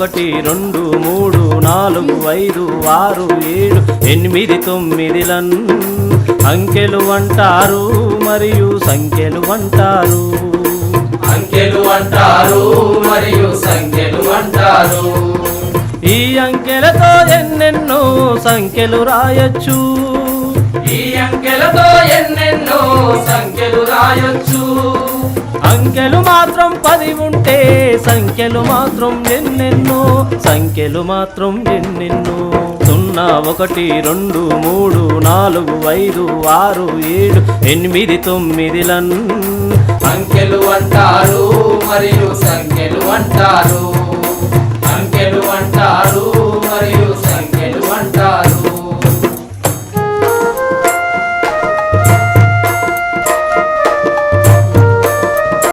1 2 3 4 5 6 7 8 9 అంకెలు అంటారు మరియు సంఖ్యలు అంటారు. అంకెలు అంటారు మరియు సంఖ్యలు అంటారు. ఈ అంకెలతో ఎన్నెన్నో సంఖ్యలు రాయొచ్చు. ఈ అంకెలతో ఎన్నెన్నో సంఖ్యలు రాయొచ్చు. అంకెలు మాత్రం 10 ఉంటే సంఖ్యలు మాత్రం ఎన్నెన్నో, సంఖ్యలు మాత్రం ఎన్నెన్నో. 0 1 2 3 4 5 6 7 8 9 అంకెలు అంటారు మరియు సంఖ్యలు అంటారు.